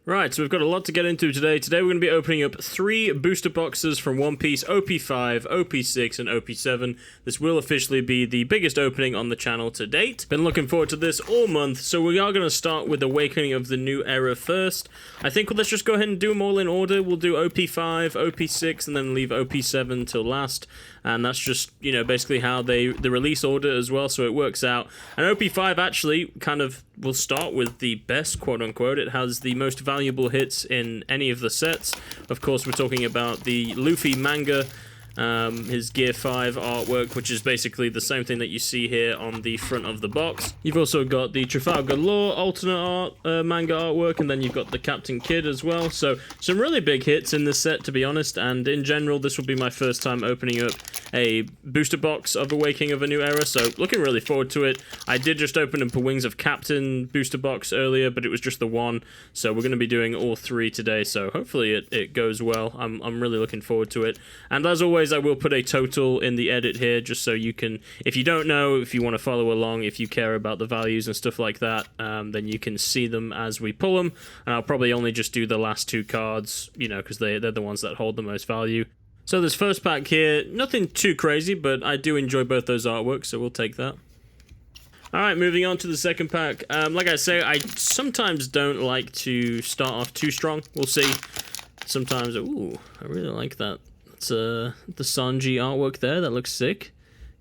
Right, so we've got a lot to get into today. Today we're going to be opening up 3 booster boxes from One Piece, OP-05, OP-06, and OP-07. This will officially be the biggest opening on the channel to date. Been looking forward to this all month, so we are going to start with Awakening of the New Era first. I think let's just go ahead and do them all in order. We'll do OP-5, OP-6, and then leave OP-7 till last. And that's just, you know, basically how the release order as well, so it works out. And OP-5 actually kind of will start with the best, quote-unquote. It has the most valuable hits in any of the sets. Of course, we're talking about the Luffy manga, his Gear 5 artwork, which is basically the same thing that you see here on the front of the box. You've also got the Trafalgar Law alternate art manga artwork, and then you've got the Captain Kidd as well. So some really big hits in this set, to be honest, and in general this will be my first time opening up a booster box of Awakening of a New Era, so looking really forward to it. I did just open up a Wings of Captain booster box earlier, but it was just the one, so we're going to be doing all 3 today, so hopefully it goes well. I'm really looking forward to it. And as always, I will put a total in the edit here, just so you can, if you don't know, if you want to follow along, if you care about the values and stuff like that, then you can see them as we pull them, and I'll probably only just do the last 2 cards, you know, because they're the ones that hold the most value. So this first pack here, nothing too crazy, but I do enjoy both those artworks, so we'll take that. Alright, moving on to the second pack. Like I say, I sometimes don't like to start off too strong. We'll see. Sometimes, ooh, I really like that. That's the Sanji artwork there, that looks sick.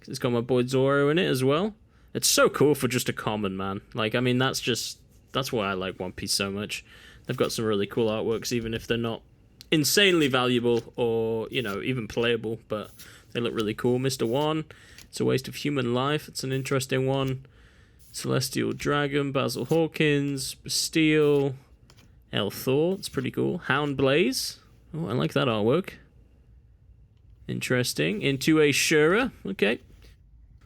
It's got my boy Zoro in it as well. It's so cool for just a common, man. Like, I mean, that's why I like One Piece so much. They've got some really cool artworks, even if they're not insanely valuable or, you know, even playable, but they look really cool. Mr. One, It's a Waste of Human Life, it's an interesting one. Celestial Dragon, Basil Hawkins, Bastille, El Thor, it's pretty cool. Hound Blaze, oh, I like that artwork. Interesting. Into a Shura, okay.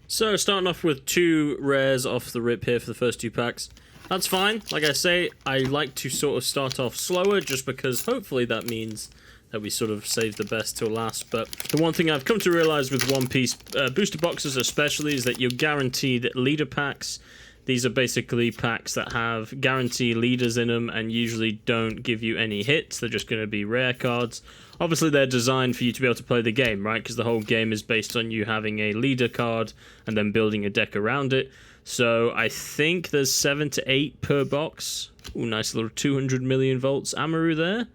So, starting off with 2 rares off the rip here for the first 2 packs. That's fine. Like I say, I like to sort of start off slower, just because hopefully that means that we sort of save the best till last. But the one thing I've come to realize with One Piece booster boxes especially is that you're guaranteed leader packs. These are basically packs that have guarantee leaders in them and usually don't give you any hits. They're just going to be rare cards. Obviously, they're designed for you to be able to play the game, right? Because the whole game is based on you having a leader card and then building a deck around it. So I think there's 7 to 8 per box. Ooh, nice little 200 million volts Amaru there.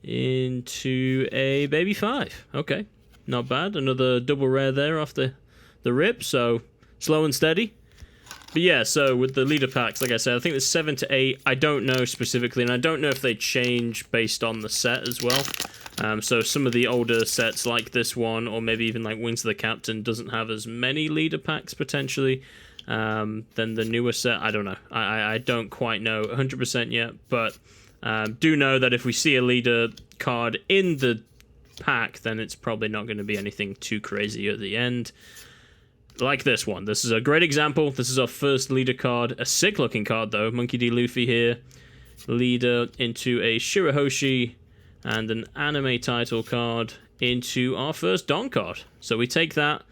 Into a Baby 5. Okay, not bad. Another double rare there off the rip, so slow and steady. But yeah, so with the leader packs, like I said, I think there's 7 to 8. I don't know specifically, and I don't know if they change based on the set as well. So some of the older sets like this one, or maybe even like Wings of the Captain, doesn't have as many leader packs potentially than the newer set. I don't know. I don't quite know 100% yet, but do know that if we see a leader card in the pack, then it's probably not going to be anything too crazy at the end. Like this one. This is a great example. This is our first leader card. A sick looking card though. Monkey D. Luffy here. Leader into a Shirahoshi and an anime title card into our first Don card. So we take that.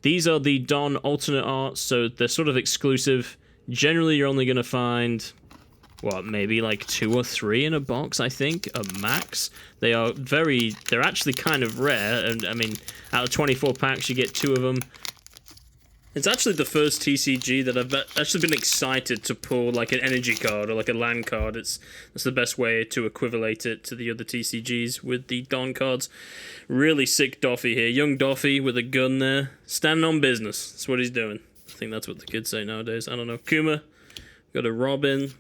These are the Don alternate arts, so they're sort of exclusive. Generally you're only going to find, what, maybe like 2 or 3 in a box, I think, a max. They're actually kind of rare, and I mean, out of 24 packs you get 2 of them. It's actually the first TCG that I've actually been excited to pull like an energy card or like a land card. That's the best way to equivalate it to the other TCGs with the Don cards. Really sick Doffy here. Young Doffy with a gun there. Standing on business. That's what he's doing. I think that's what the kids say nowadays. I don't know. Kuma. Got a Robin.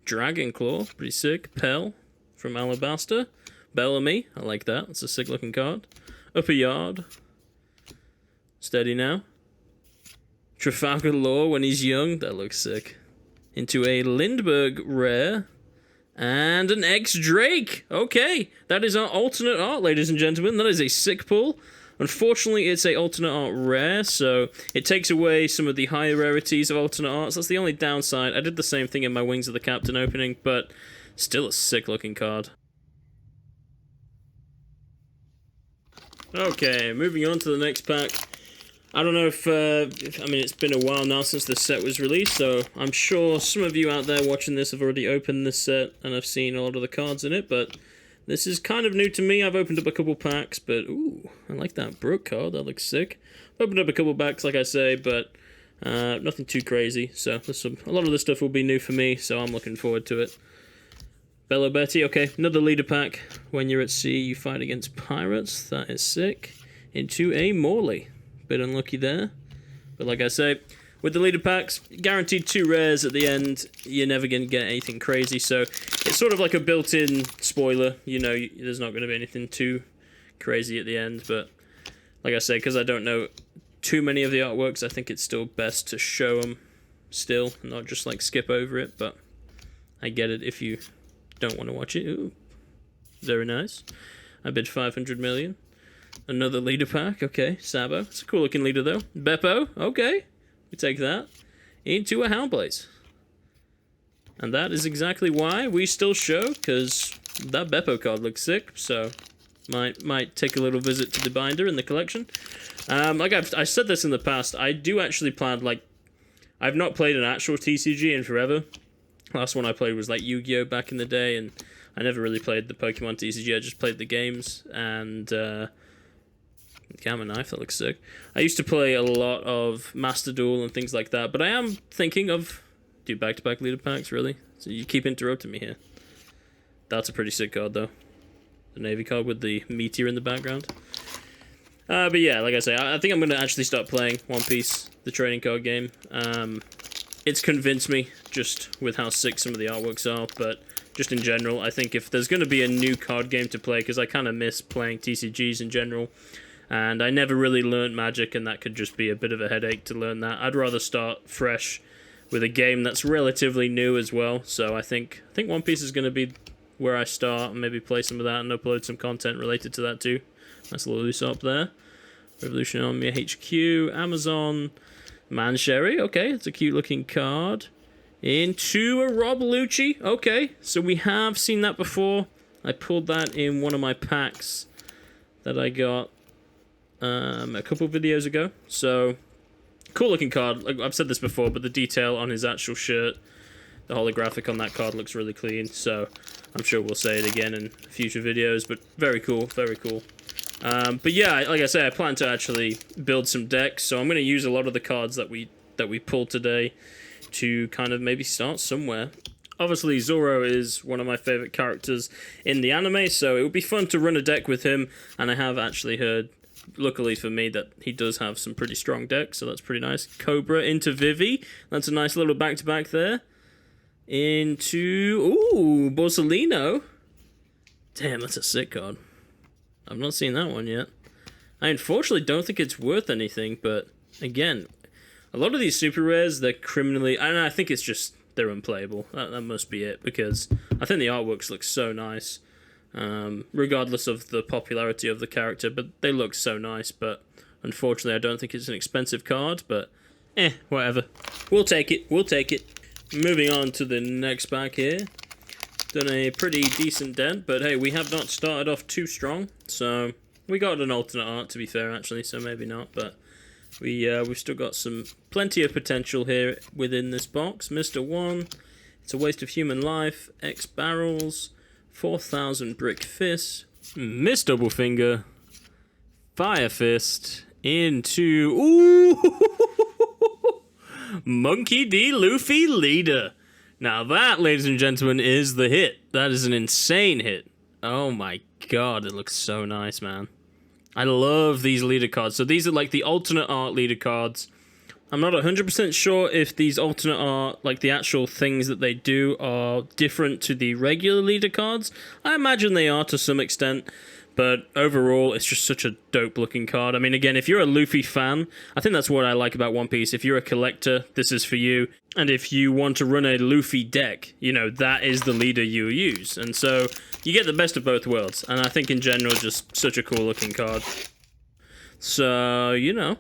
Dragon Claw. Pretty sick. Pell from Alabaster. Bellamy. I like that. It's a sick looking card. Upper Yard. Steady now. Trafalgar Law when he's young. That looks sick. Into a Lindbergh rare. And an X-Drake. Okay. That is our alternate art, ladies and gentlemen. That is a sick pull. Unfortunately, it's a alternate art rare, so it takes away some of the higher rarities of alternate arts. That's the only downside. I did the same thing in my Wings of the Captain opening, but still a sick looking card. Okay, moving on to the next pack. I don't know if I mean, it's been a while now since this set was released, so I'm sure some of you out there watching this have already opened this set and have seen a lot of the cards in it, but this is kind of new to me. I've opened up a couple packs, but ooh, I like that Brook card. That looks sick. I've opened up a couple packs, like I say, but nothing too crazy. So a lot of this stuff will be new for me, so I'm looking forward to it. Bello Betty, okay, another leader pack. When you're at sea, you fight against pirates. That is sick. Into a Morley. Bit unlucky there. But like I say, with the leader packs, guaranteed 2 rares at the end. You're never going to get anything crazy. So it's sort of like a built-in spoiler. You know, there's not going to be anything too crazy at the end. But like I say, because I don't know too many of the artworks, I think it's still best to show them still, not just like skip over it. But I get it if you don't want to watch it. Ooh, very nice. I bid 500 million. Another leader pack, okay. Sabo, it's a cool looking leader though. Beppo, okay. We take that. Into a Houndblaze. And that is exactly why we still show, because that Beppo card looks sick, so might take a little visit to the binder in the collection. Like I said this in the past, I do actually plan, like, I've not played an actual TCG in forever. Last one I played was like Yu-Gi-Oh! Back in the day, and I never really played the Pokemon TCG, I just played the games, and Gamma Knife, that looks sick. I used to play a lot of Master Duel and things like that, but I am thinking of do back-to-back leader packs, really? So you keep interrupting me here. That's a pretty sick card, though. The Navy card with the meteor in the background. But yeah, like I say, I think I'm going to actually start playing One Piece, the trading card game. It's convinced me, just with how sick some of the artworks are, but just in general, I think if there's going to be a new card game to play, because I kind of miss playing TCGs in general, and I never really learned Magic, and that could just be a bit of a headache to learn that. I'd rather start fresh with a game that's relatively new as well. So I think One Piece is going to be where I start, and maybe play some of that and upload some content related to that too. Nice little Usopp there. Revolution Army HQ, Amazon, Mansherry. Okay, it's a cute looking card. Into a Rob Lucci. Okay, so we have seen that before. I pulled that in one of my packs that I got a couple videos ago. So cool looking card. Like I've said this before, but the detail on his actual shirt, the holographic on that card looks really clean. So I'm sure we'll say it again in future videos, but very cool, very cool. But yeah, like I say, I plan to actually build some decks, so I'm going to use a lot of the cards that we pulled today to kind of maybe start somewhere. Obviously, Zoro is one of my favorite characters in the anime, so it would be fun to run a deck with him, and I have actually heard, luckily for me, that he does have some pretty strong decks, so that's pretty nice. Cobra into Vivi, that's a nice little back-to-back there. Into, ooh, Borsalino. Damn, that's a sick card. I've not seen that one yet. I unfortunately don't think it's worth anything, but again, a lot of these super rares, they're criminally, and I think it's just, they're unplayable. That must be it, because I think the artworks look so nice, regardless of the popularity of the character, but they look so nice, but unfortunately I don't think it's an expensive card, but whatever. We'll take it, we'll take it. Moving on to the next pack here. Done a pretty decent dent, but hey, we have not started off too strong, so we got an alternate art, to be fair, actually, so maybe not, but we've still got plenty of potential here within this box. Mr. 1, it's a waste of human life, X barrels, 4,000 brick fists, Miss Double Finger, Fire Fist, into, ooh, Monkey D. Luffy Leader. Now that, ladies and gentlemen, is the hit. That is an insane hit. Oh my god, it looks so nice, man. I love these leader cards. So these are like the alternate art leader cards. I'm not 100% sure if these alternate art, like the actual things that they do, are different to the regular leader cards. I imagine they are to some extent. But overall, it's just such a dope-looking card. I mean, again, if you're a Luffy fan, I think that's what I like about One Piece. If you're a collector, this is for you. And if you want to run a Luffy deck, you know, that is the leader you use. And so, you get the best of both worlds. And I think in general, just such a cool-looking card. So, you know,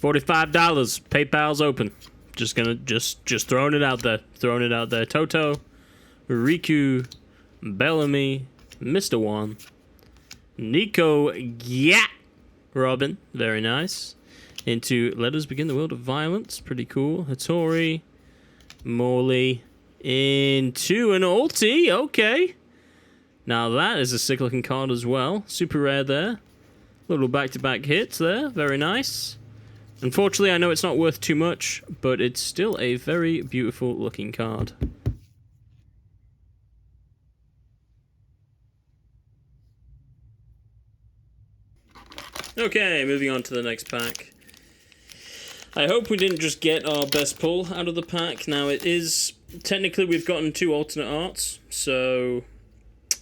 $45. PayPal's open. Just throwing it out there. Throwing it out there. Toto, Riku, Bellamy, Mr. 1. Nico Gat Robin, very nice. into Let Us Begin the World of Violence. Pretty cool. Hattori, Morley, into an ulti. Okay. Now that is a sick looking card as well. Super rare there. Little back-to-back hits there. Very nice. Unfortunately, I know it's not worth too much, but it's still a very beautiful looking card. Okay, moving on to the next pack. I hope we didn't just get our best pull out of the pack. Now, it is... Technically, we've gotten 2 alternate arts, so...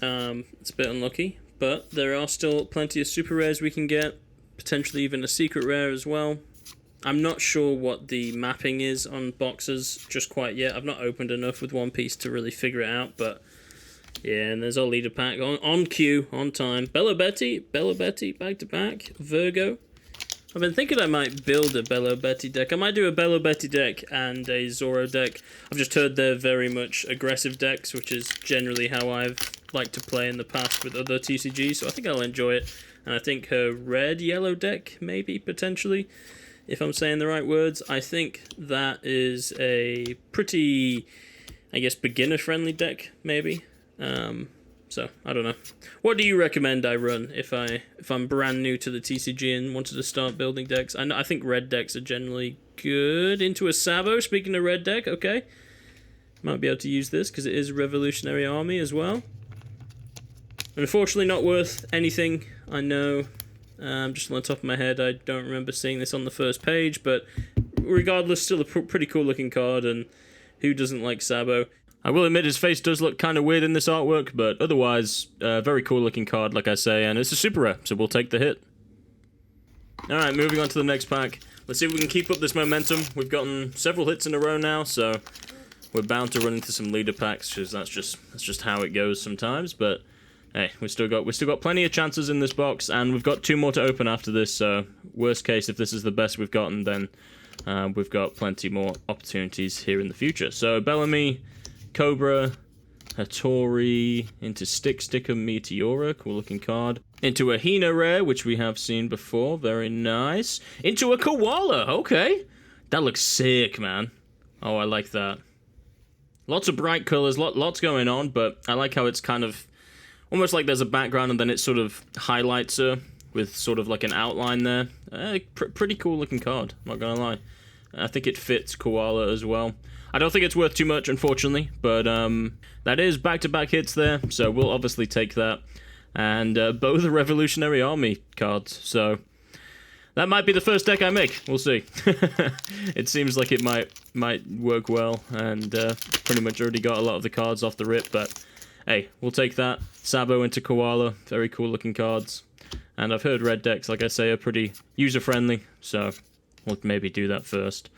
it's a bit unlucky. But there are still plenty of super rares we can get. Potentially even a secret rare as well. I'm not sure what the mapping is on boxes just quite yet. I've not opened enough with One Piece to really figure it out, but... Yeah, and there's our leader pack on cue, on time. Bello Betty, back to back. Virgo. I've been thinking I might build a Bello Betty deck. I might do a Bello Betty deck and a Zoro deck. I've just heard they're very much aggressive decks, which is generally how I've liked to play in the past with other TCGs, so I think I'll enjoy it. And I think her red-yellow deck, maybe, potentially, if I'm saying the right words. I think that is a pretty, I guess, beginner-friendly deck, maybe. So I don't know. What do you recommend I run if I'm brand new to the TCG and wanted to start building decks? I think red decks are generally good. Into a Sabo. Speaking of red deck, okay, might be able to use this because it is Revolutionary Army as well. Unfortunately, not worth anything. I know. Just on the top of my head, I don't remember seeing this on the first page, but regardless, still a pretty cool looking card. And who doesn't like Sabo? I will admit his face does look kind of weird in this artwork, but otherwise, very cool looking card, like I say, and it's a super rare, so we'll take the hit. Alright, moving on to the next pack. Let's see if we can keep up this momentum. We've gotten several hits in a row now, so we're bound to run into some leader packs, because that's just how it goes sometimes, but hey, we've still got plenty of chances in this box, and we've got 2 more to open after this, so worst case, if this is the best we've gotten, then we've got plenty more opportunities here in the future. So, Bellamy, Cobra, Hattori, into Sticker Meteora, cool looking card. Into a Hina rare, which we have seen before, very nice. Into a Koala, okay. That looks sick, man. Oh, I like that. Lots of bright colors, lots going on, but I like how it's kind of almost like there's a background and then it sort of highlights her with sort of like an outline there. Pretty cool looking card, not gonna lie. I think it fits Koala as well. I don't think it's worth too much, unfortunately, but that is back-to-back hits there, so we'll obviously take that. And both are Revolutionary Army cards, so that might be the first deck I make. We'll see. It seems like it might work well, and pretty much already got a lot of the cards off the rip, but hey, we'll take that. Sabo into Koala, very cool-looking cards. And I've heard red decks, like I say, are pretty user-friendly, so we'll maybe do that first.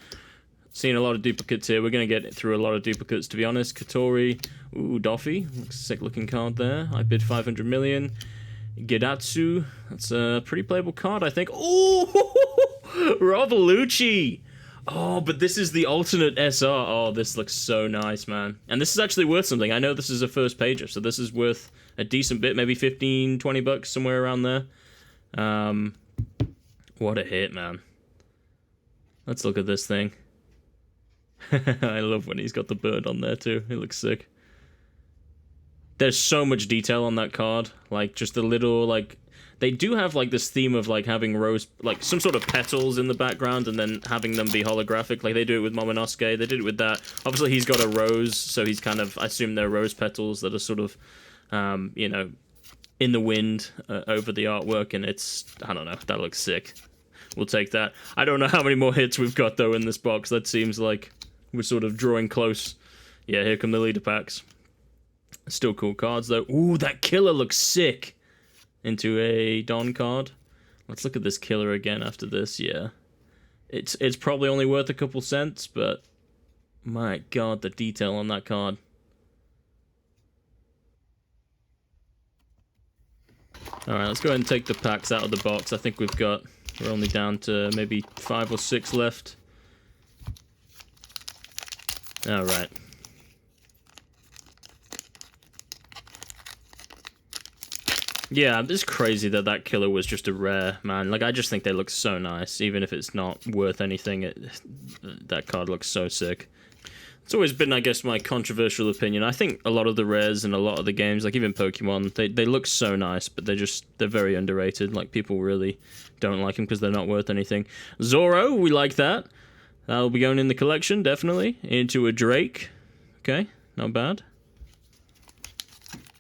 Seeing a lot of duplicates here. We're going to get through a lot of duplicates, to be honest. Katori. Ooh, Doffy. Looks a sick looking card there. I bid 500 million. Gedatsu. That's a pretty playable card, I think. Ooh! Rovolucci! Oh, but this is the alternate SR. Oh, this looks so nice, man. And this is actually worth something. I know this is a first pager, so this is worth a decent bit. Maybe 15, 20 bucks, somewhere around there. What a hit, man. Let's look at this thing. I love when he's got the bird on there too. It looks sick. There's so much detail on that card. Like, just a little, like... They do have, like, this theme of, like, having rose... Like, some sort of petals in the background and then having them be holographic. Like, they do it with Momonosuke. They did it with that. Obviously, he's got a rose, so he's kind of... I assume they're rose petals that are sort of, you know, in the wind over the artwork. And it's... I don't know. That looks sick. We'll take that. I don't know how many more hits we've got, though, in this box. That seems like... We're sort of drawing close. Yeah, here come the leader packs. Still cool cards, though. Ooh, that killer looks sick. Into a Don card. Let's look at this killer again after this, yeah. It's probably only worth a couple cents, but... My god, the detail on that card. Alright, let's go ahead and take the packs out of the box. I think we're only down to maybe 5 or 6 left. Alright. Yeah, it's crazy that that killer was just a rare, man. Like, I just think they look so nice, even if it's not worth anything. That card looks so sick. It's always been, I guess, my controversial opinion. I think a lot of the rares and a lot of the games, like even Pokemon, they look so nice, but they're very underrated. Like, people really don't like them because they're not worth anything. Zoro, we like that. That'll be going in the collection, definitely. Into a Drake. Okay, not bad.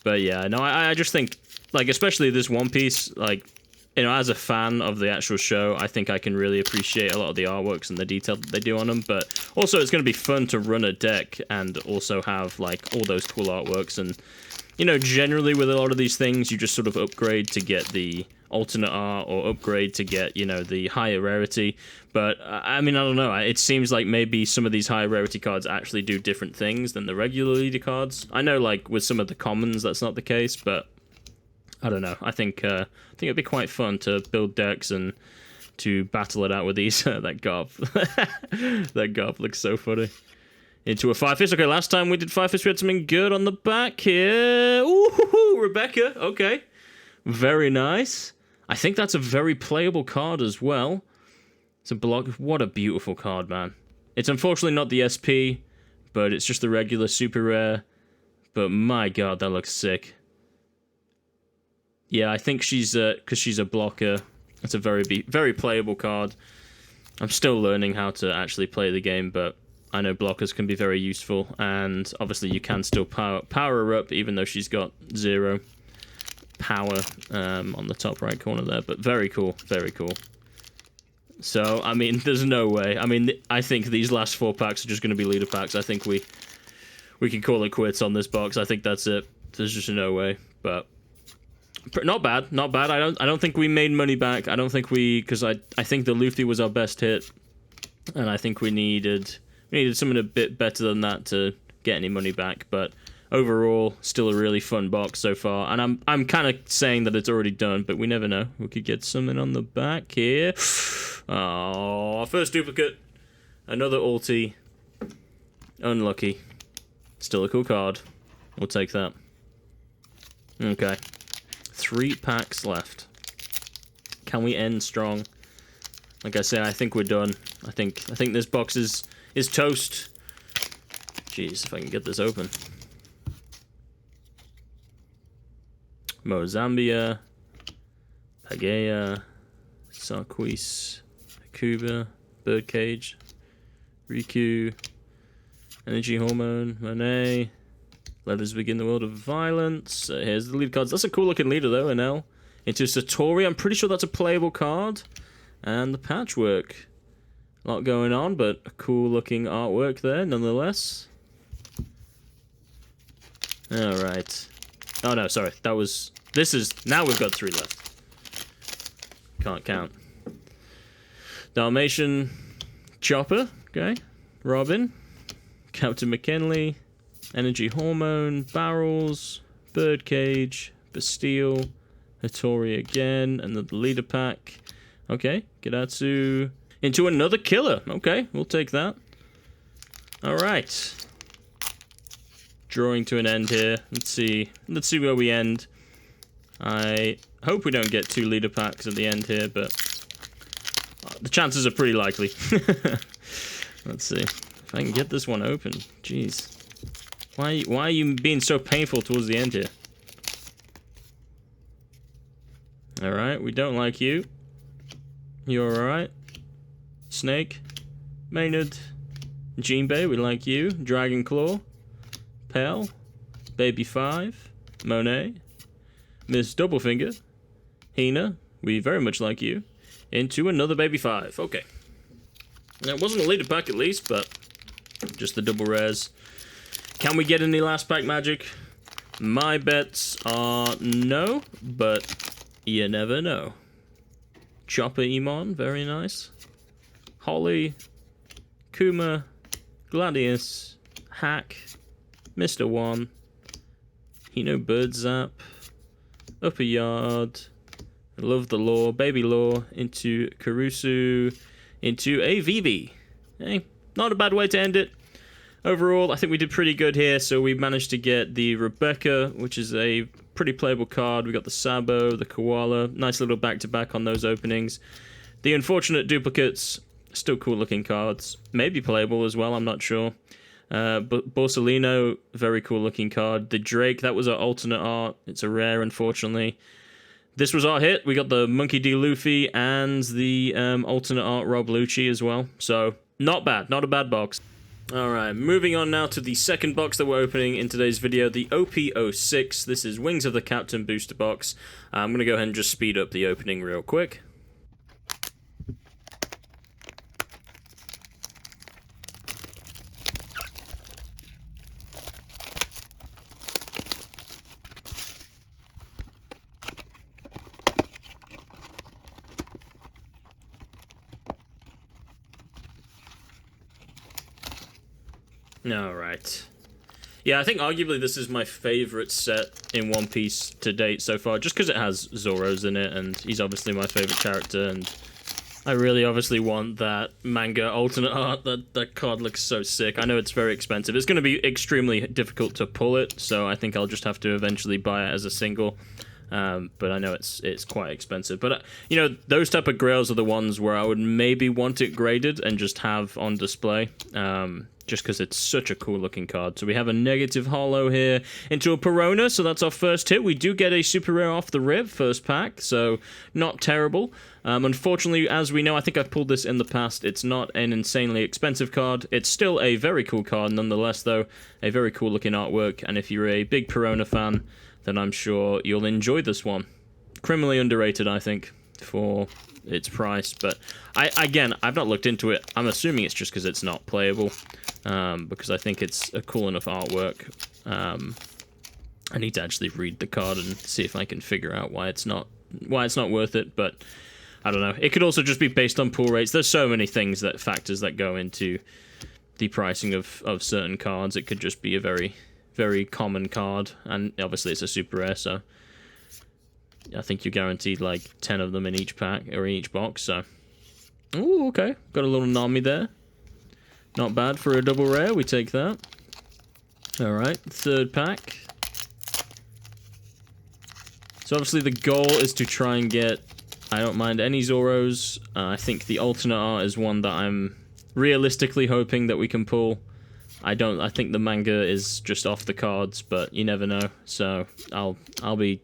But yeah, no, I just think, like, especially this One Piece, like, you know, as a fan of the actual show, I think I can really appreciate a lot of the artworks and the detail that they do on them, but also it's going to be fun to run a deck and also have, like, all those cool artworks, and, you know, generally with a lot of these things, you just sort of upgrade to get the alternate art or upgrade to get, you know, the higher rarity, but, I mean, I don't know, it seems like maybe some of these higher rarity cards actually do different things than the regular leader cards. I know, like, with some of the commons, that's not the case, but I don't know. I think it'd be quite fun to build decks and to battle it out with these. That Garp. That Garp looks so funny. Into a Firefist. Okay, last time we did Firefist, we had something good on the back here. Ooh, Rebecca. Okay. Very nice. I think that's a very playable card as well. It's a block. What a beautiful card, man. It's unfortunately not the SP, but it's just the regular super rare. But my god, that looks sick. Yeah, I think she's, because she's a blocker, it's a very playable card. I'm still learning how to actually play the game, but I know blockers can be very useful, and obviously you can still power her up, even though she's got 0 power on the top right corner there, but very cool, very cool. So, I mean, there's no way. I mean, I think these last 4 packs are just going to be leader packs. I think we can call it quits on this box. I think that's it. There's just no way, but not bad, not bad. I don't think we made money back. I don't think because I think the Luffy was our best hit, and I think we needed something a bit better than that to get any money back. But overall, still a really fun box so far. And I'm kind of saying that it's already done, but we never know. We could get something on the back here. Oh, first duplicate, another ulti. Unlucky. Still a cool card. We'll take that. Okay. 3 packs left. Can we end strong? Like I say, I think we're done. I think this box is toast. Jeez, if I can get this open. Mozambia, Pagaya, Sarquis, Hakuba, Birdcage, Riku, Energy Hormone, Monet. Let us begin the world of violence. Here's the lead cards. That's a cool looking leader though, NL. Into Satori. I'm pretty sure that's a playable card. And the patchwork. A lot going on, but a cool looking artwork there nonetheless. Alright. Oh no, sorry. Now we've got 3 left. Can't count. Dalmatian Chopper. Okay. Robin. Captain McKinley. Energy Hormone, Barrels, Birdcage, Bastille, Hattori again, and the leader pack. Okay, Gidatsu. Into another killer. Okay, we'll take that. Alright. Drawing to an end here. Let's see where we end. I hope we don't get 2 leader packs at the end here, but the chances are pretty likely. Let's see. If I can get this one open. Jeez. Why are you being so painful towards the end here? Alright, we don't like you. You're alright. Snake. Maynard. Jinbei, we like you. Dragon Claw. Pell. Baby 5. Monet. Miss Doublefinger. Hina, we very much like you. Into another Baby 5. Okay. Now, it wasn't a leader pack at least, but just the double rares. Can we get any last pack magic? My bets are no, but you never know. Chopper Emon, very nice. Holly, Kuma, Gladius, Hack, Mr. One, Hino Bird Zap, Upper Yard, Love the Law, Baby Law, into Karusu, into a VB. Hey, not a bad way to end it. overall, I think we did pretty good here. So we managed to get the Rebecca, which is a pretty playable card. We got the Sabo, the Koala. Nice little back-to-back on those openings. The unfortunate duplicates, still cool-looking cards. Maybe playable as well, I'm not sure. Borsalino, very cool-looking card. The Drake, that was our alternate art. It's a rare, unfortunately. This was our hit. We got the Monkey D. Luffy and the alternate art Rob Lucci as well. So, not bad. Not a bad box. Alright, moving on now to the second box that we're opening in today's video, the OP-06. This is Wings of the Captain booster box. I'm going to go ahead and just speed up the opening real quick. Alright. Yeah, I think arguably this is my favorite set in One Piece to date so far, just because it has Zoro's in it, and he's obviously my favorite character, and I really obviously want that manga alternate art. That card looks so sick. I know it's very expensive. It's going to be extremely difficult to pull it, so I think I'll just have to eventually buy it as a single. But I know it's quite expensive. But, you know, those type of grails are the ones where I would maybe want it graded and just have on display. Just because it's such a cool looking card. So we have a negative holo here into a Perona, so that's our first hit. We do get a super rare off the rib, first pack, so not terrible. Unfortunately, as we know, I think I've pulled this in the past, it's not an insanely expensive card. It's still a very cool card nonetheless, though. A very cool looking artwork, and if you're a big Perona fan, then I'm sure you'll enjoy this one. Criminally underrated, I think, for its price, but again, I've not looked into it. I'm assuming it's just because it's not playable, because I think it's a cool enough artwork. I need to actually read the card and see if I can figure out why it's not worth it, but I don't know. It could also just be based on pull rates. There's so many factors that go into the pricing of certain cards. It could just be a very, very common card, and obviously it's a super rare, so I think you're guaranteed like 10 of them in each pack, or in each box, so. Ooh, okay. Got a little Nami there. Not bad for a double rare, we take that. Alright, third pack. So obviously the goal is to try and get, I don't mind any Zoros. I think the alternate art is one that I'm realistically hoping that we can pull. I think the manga is just off the cards, but you never know. So I'll be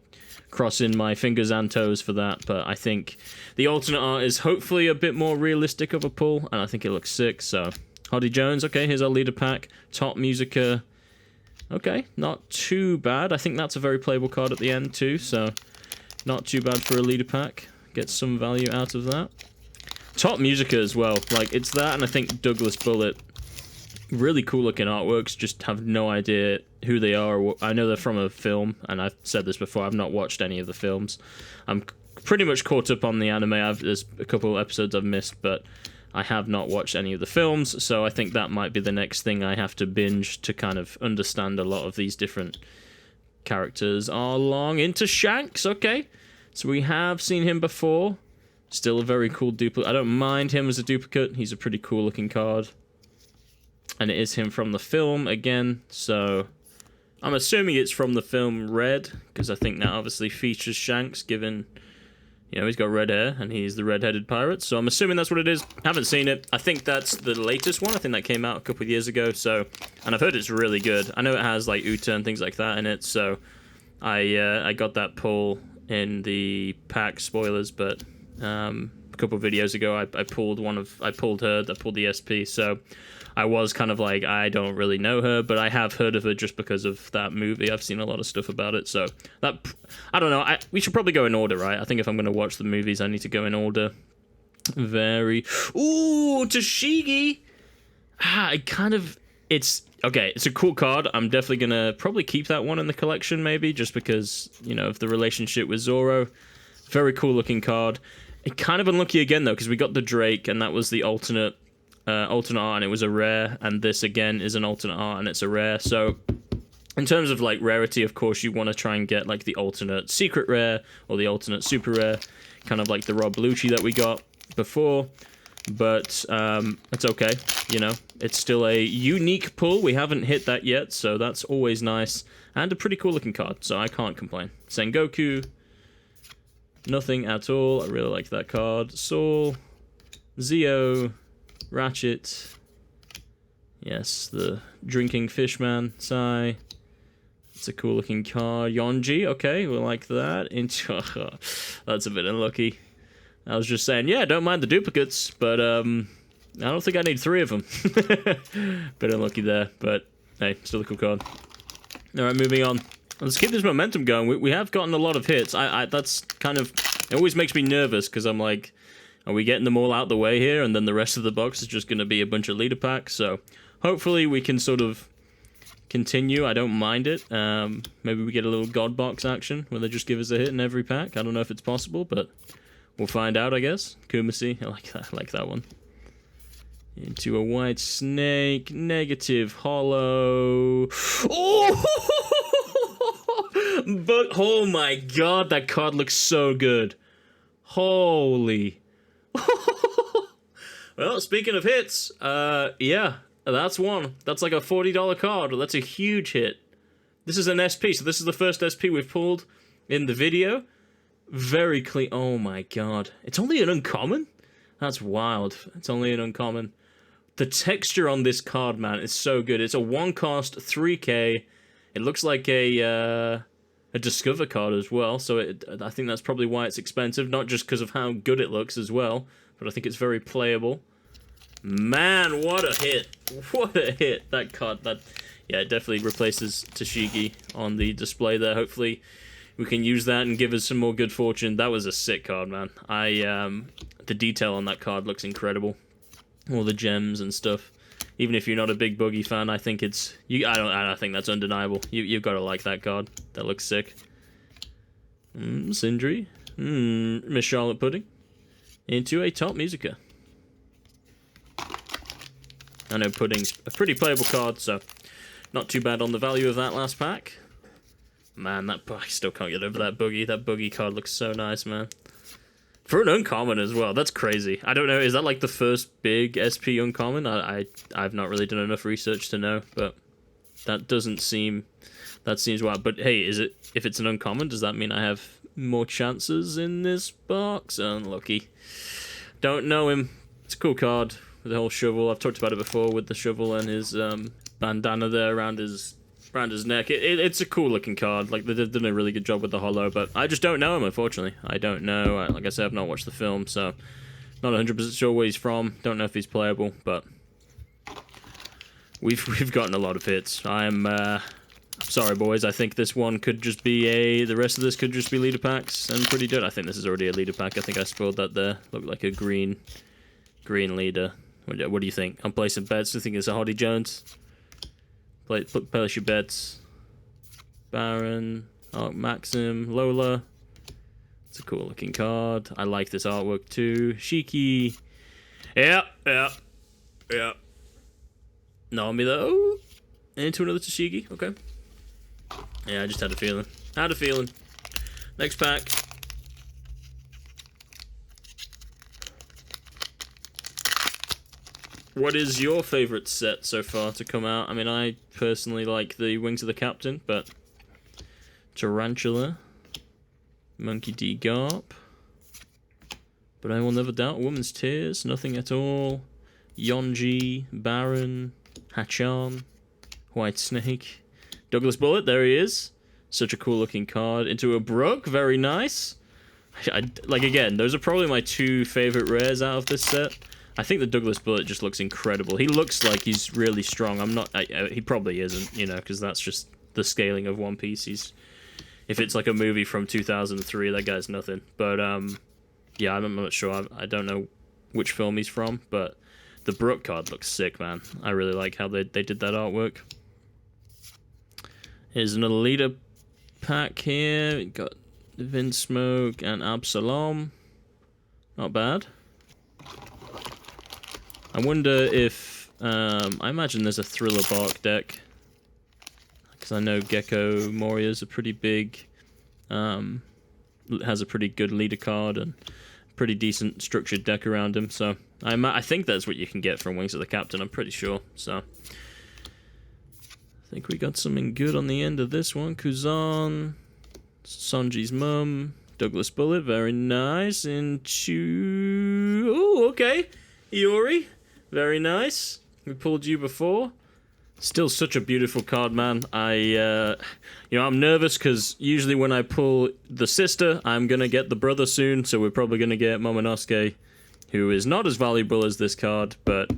crossing my fingers and toes for that, but I think the alternate art is hopefully a bit more realistic of a pull, and I think it looks sick, so. Hardy Jones, okay, here's our leader pack. Top Musica, okay, not too bad. I think that's a very playable card at the end too, so not too bad for a leader pack. Get some value out of that. Top Musica as well, like, it's that, and I think Douglas Bullet. Really cool looking artworks, just have no idea who they are. I know they're from a film, and I've said this before, I've not watched any of the films. I'm pretty much caught up on the anime. There's a couple of episodes I've missed, but I have not watched any of the films, so I think that might be the next thing I have to binge to kind of understand a lot of these different characters. Along into Shanks, okay. So we have seen him before. Still a very cool duplicate. I don't mind him as a duplicate. He's a pretty cool looking card. And it is him from the film again, so I'm assuming it's from the film Red, because I think that obviously features Shanks, given, you know, he's got red hair, and he's the red-headed pirate, so I'm assuming that's what it is. Haven't seen it. I think that's the latest one. I think that came out a couple of years ago, so, and I've heard it's really good. I know it has, like, Uta and things like that in it, so I got that pull in the pack spoilers, but a couple of videos ago, I pulled the SP, so I was kind of like, I don't really know her, but I have heard of her just because of that movie. I've seen a lot of stuff about it, so that, I don't know, we should probably go in order, right? I think if I'm going to watch the movies, I need to go in order. Ooh, Toshigi! Okay, it's a cool card. I'm definitely going to probably keep that one in the collection, maybe, just because, you know, of the relationship with Zoro. Very cool looking card. It kind of unlucky again, though, because we got the Drake, and that was the alternate art, and it was a rare, and this again is an alternate art, and it's a rare. So in terms of like rarity, of course you want to try and get like the alternate secret rare or the alternate super rare, kind of like the Rob Lucci that we got before. but it's okay, you know. It's still a unique pull. We haven't hit that yet, so that's always nice. And a pretty cool looking card, so I can't complain. Sengoku, nothing at all. I really like that card. Saul, Zio, Ratchet. Yes, the drinking fishman, Sai. It's a cool looking card. Yonji, okay, we like that. That's a bit unlucky. I was just saying, yeah, don't mind the duplicates, but I don't think I need 3 of them. Bit unlucky there, but hey, still a cool card. Alright, moving on. Let's keep this momentum going. We have gotten a lot of hits. That's kind of... It always makes me nervous, because I'm like, are we getting them all out the way here, and then the rest of the box is just going to be a bunch of leader packs? So, hopefully we can sort of continue. I don't mind it. Maybe we get a little God box action, where they just give us a hit in every pack. I don't know if it's possible, but we'll find out, I guess. Kumasi, I like that one. Into a white snake, negative, hollow. Oh! But, oh my god, that card looks so good. Holy. Well, speaking of hits, yeah, that's one. That's like a $40 card. That's a huge hit. This is an SP, so this is the first SP we've pulled in the video. Very clean. Oh my god. It's only an uncommon? That's wild. It's only an uncommon. The texture on this card, man, is so good. It's a 1-cost, 3k. It looks like a Discover card as well, so I think that's probably why it's expensive. Not just because of how good it looks as well, but I think it's very playable. Man, what a hit. What a hit. That card, yeah, it definitely replaces Tashigi on the display there. Hopefully we can use that and give us some more good fortune. That was a sick card, man. The detail on that card looks incredible. All the gems and stuff. Even if you're not a big Boogie fan, I think it's... I think that's undeniable. You've got to like that card. That looks sick. Sindri. Miss Charlotte Pudding. Into a Top Musica. I know Pudding's a pretty playable card, so not too bad on the value of that last pack. Man, I still can't get over that Boogie. That Boogie card looks so nice, man. For an uncommon as well, that's crazy. I don't know, is that like the first big SP uncommon? I've not really done enough research to know, but that doesn't seem... That seems wild. But hey, if it's an uncommon, does that mean I have more chances in this box? Unlucky. Don't know him. It's a cool card with the whole shovel. I've talked about it before with the shovel and his bandana there around his neck. It's a cool looking card. Like, they've done a really good job with the holo, but I just don't know him, unfortunately. I don't know. Like I said, I've not watched the film, so not 100% sure where he's from. Don't know if he's playable, but we've gotten a lot of hits. I'm sorry, boys. I think this one could just be the rest of this could just be leader packs and pretty good. I think this is already a leader pack. I think I spoiled that there. Looked like a green leader. What do you think? I'm placing bets. Do you think it's a Hottie Jones? Place your bets. Baron, Maxim, Lola. It's a cool looking card. I like this artwork too. Shiki. Yeah. Nami though. Into another Tashigi. Okay. Yeah, I just had a feeling. Next pack. What is your favorite set so far to come out? I mean, I personally like the Wings of the Captain, but Tarantula, Monkey D. Garp, but I will never doubt Woman's Tears, nothing at all, Yonji, Baron, Hachan, White Snake, Douglas Bullet, there he is. Such a cool looking card. Into a Brook, very nice. Like, again, those are probably my 2 favorite rares out of this set. I think the Douglas Bullet just looks incredible. He looks like he's really strong. He probably isn't, you know, because that's just the scaling of One Piece. If it's like a movie from 2003, that guy's nothing. But, yeah, I'm not sure. I don't know which film he's from, but the Brook card looks sick, man. I really like how they did that artwork. Here's another leader pack here. We got Vinsmoke and Absalom. Not bad. I wonder if, I imagine there's a Thriller Bark deck, because I know Gecko Moria's a pretty big, has a pretty good leader card, and pretty decent structured deck around him. So I think that's what you can get from Wings of the Captain. I'm pretty sure. So I think we got something good on the end of this one. Kuzan, Sanji's mum, Douglas Bullet, very nice. Oh, okay. Iori, very nice. We pulled you before. Still such a beautiful card, man. I'm nervous because usually when I pull the sister, I'm gonna get the brother soon. So we're probably gonna get Momonosuke, who is not as valuable as this card, but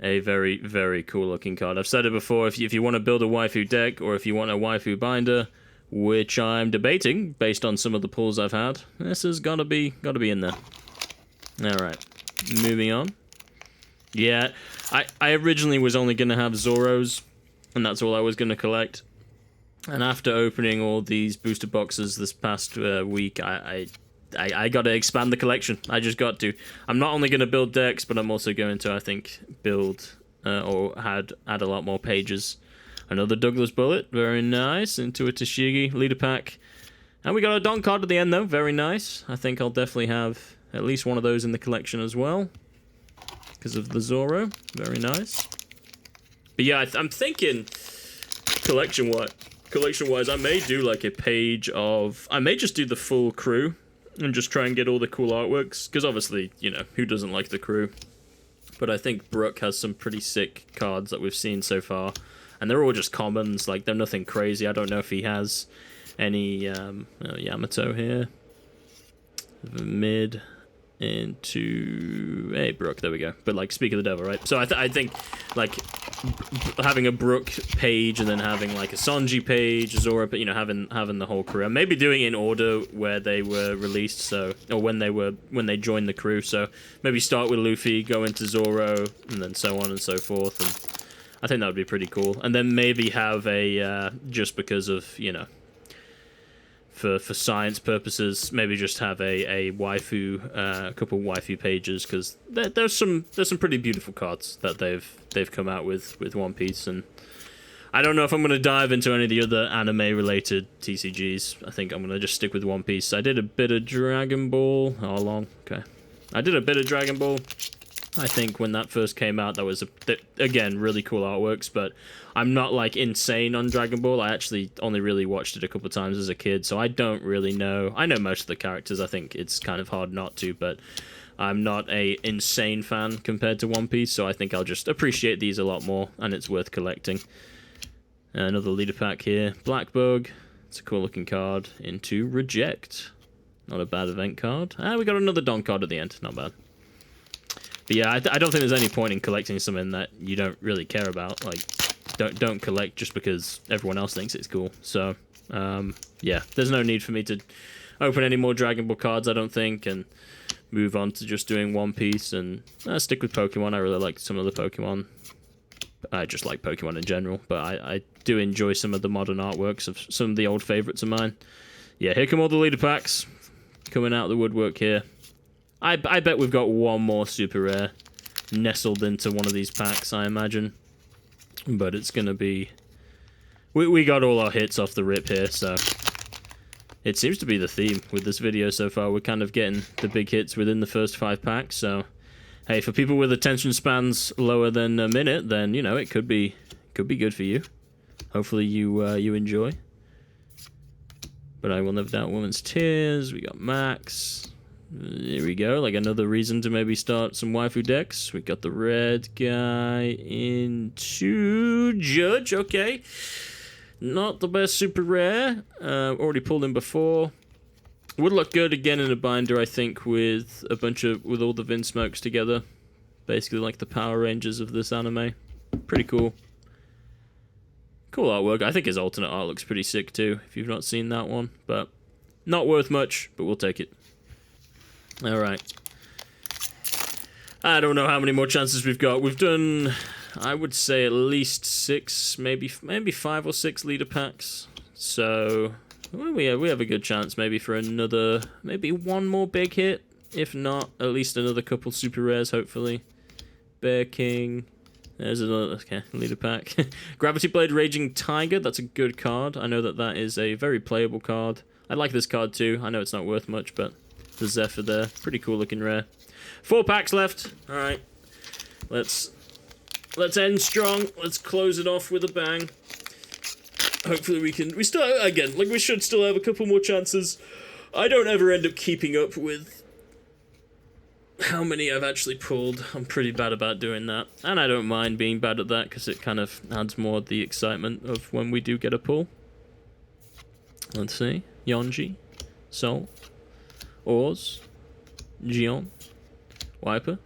a very, very cool looking card. I've said it before. If you want to build a waifu deck, or if you want a waifu binder, which I'm debating based on some of the pulls I've had, this has gotta be in there. All right, moving on. Yeah, I originally was only gonna have Zoros, and that's all I was gonna collect. And after opening all these booster boxes this past week, I gotta expand the collection. I just got to. I'm not only gonna build decks, but I'm also going to, I think, build or add a lot more pages. Another Douglas Bullet, very nice. Into a Tashigi leader pack, and we got a Don card at the end though, very nice. I think I'll definitely have at least one of those in the collection as well, because of the Zoro, very nice. But yeah, I'm thinking collection-wise, I may do like a page of, I may just do the full crew and just try and get all the cool artworks, because obviously, you know, who doesn't like the crew? But I think Brook has some pretty sick cards that we've seen so far, and they're all just commons, like they're nothing crazy. I don't know if he has any Yamato here. Mid into Brook, there we go. But like, speak of the devil, right? So I think like having a Brook page and then having like a Sanji page, Zoro, but you know, having the whole crew, and maybe doing it in order where they were released, so, or when they joined the crew. So maybe start with Luffy, go into Zoro, and then so on and so forth. And I think that would be pretty cool. And then maybe have a just because of, you know, for science purposes, maybe just have a waifu, a couple waifu pages, because there's some pretty beautiful cards that they've come out with One Piece, and I don't know if I'm going to dive into any of the other anime related TCGs. I think I'm going to just stick with One Piece. I did a bit of Dragon Ball. How long? Okay, I did a bit of Dragon Ball. I think when that first came out, that was again really cool artworks, but I'm not like insane on Dragon Ball. I actually only really watched it a couple of times as a kid, so I don't really know. I know most of the characters. I think it's kind of hard not to, but I'm not a insane fan compared to One Piece, so I think I'll just appreciate these a lot more, and it's worth collecting. Another leader pack here, Black Bug. It's a cool looking card. Into Reject. Not a bad event card. We got another Don card at the end. Not bad. But yeah, I don't think there's any point in collecting something that you don't really care about. Like, don't collect just because everyone else thinks it's cool. So, yeah, there's no need for me to open any more Dragon Ball cards, I don't think, and move on to just doing One Piece and stick with Pokemon. I really like some of the Pokemon. I just like Pokemon in general, but I do enjoy some of the modern artworks of some of the old favorites of mine. Yeah, here come all the leader packs coming out of the woodwork here. I bet we've got one more super rare nestled into one of these packs, I imagine. But it's going to be... We got all our hits off the rip here, so... It seems to be the theme with this video so far. We're kind of getting the big hits within the first 5 packs, so... Hey, for people with attention spans lower than a minute, then, you know, it could be good for you. Hopefully you enjoy. But I will never doubt Woman's Tears. We got Max... There we go, like another reason to maybe start some waifu decks. We got the red guy into Judge, okay. Not the best super rare. Already pulled him before. Would look good again in a binder, I think, with with all the Vinsmokes together. Basically like the Power Rangers of this anime. Pretty cool. Cool artwork. I think his alternate art looks pretty sick too, if you've not seen that one. But not worth much, but we'll take it. Alright. I don't know how many more chances we've got. We've done, I would say, at least 6, maybe 5 or 6 leader packs. So, well, we have a good chance maybe for another, maybe one more big hit. If not, at least another couple super rares, hopefully. Bear King. There's another, okay, leader pack. Gravity Blade Raging Tiger, that's a good card. I know that is a very playable card. I like this card too. I know it's not worth much, but the Zephyr there. Pretty cool looking rare. 4 packs left. All right, let's end strong. Let's close it off with a bang. Hopefully we still, again, like, we should still have a couple more chances. I don't ever end up keeping up with how many I've actually pulled. I'm pretty bad about doing that, and I don't mind being bad at that because it kind of adds more of the excitement of when we do get a pull. Let's see. Yonji, Sol, Oars, Gion, Wiper.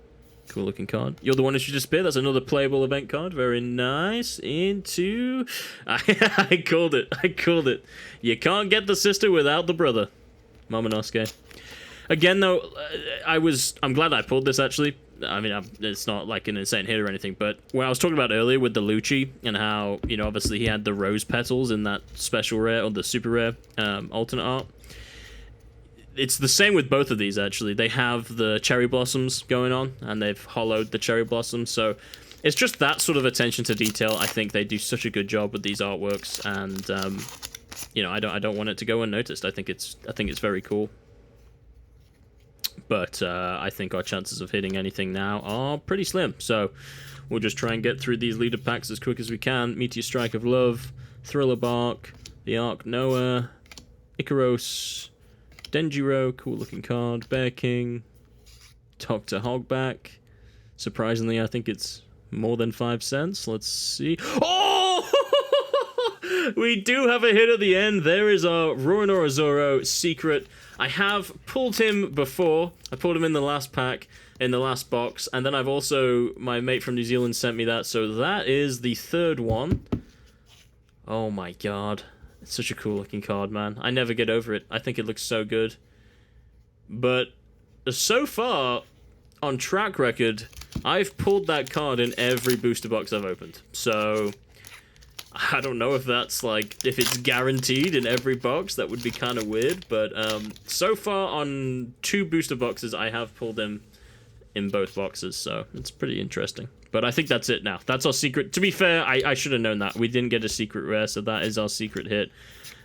Cool looking card. You're the one who should disappear. That's another playable event card. Very nice. Into... I called it. I called it. You can't get the sister without the brother. Momonosuke. Again, though, I'm glad I pulled this, actually. I mean, it's not like an insane hit or anything, but what I was talking about earlier with the Lucci and how, you know, obviously he had the rose petals in that special rare, or the super rare alternate art. It's the same with both of these, actually. They have the cherry blossoms going on, and they've hollowed the cherry blossoms, so it's just that sort of attention to detail. I think they do such a good job with these artworks, and you know, I don't want it to go unnoticed. I think it's very cool. But I think our chances of hitting anything now are pretty slim, so we'll just try and get through these leader packs as quick as we can. Meteor Strike of Love, Thriller Bark, the Arc Noah, Icaros, Denjiro, cool looking card, Bear King, Dr. Hogback. Surprisingly, I think it's more than 5 cents. Let's see. Oh! We do have a hit at the end. There is our Roronoa Zoro secret. I have pulled him before. I pulled him in the last pack, in the last box, and then I've also, my mate from New Zealand sent me that, so that is the 3rd one. Oh my god. It's such a cool looking card, man. I never get over it. I think it looks so good. But so far, on track record, I've pulled that card in every booster box I've opened. So I don't know if that's like, if it's guaranteed in every box. That would be kind of weird. But so far on 2 booster boxes, I have pulled him in both boxes. So it's pretty interesting. But I think that's it now. That's our secret. To be fair, I should have known that. We didn't get a secret rare, so that is our secret hit.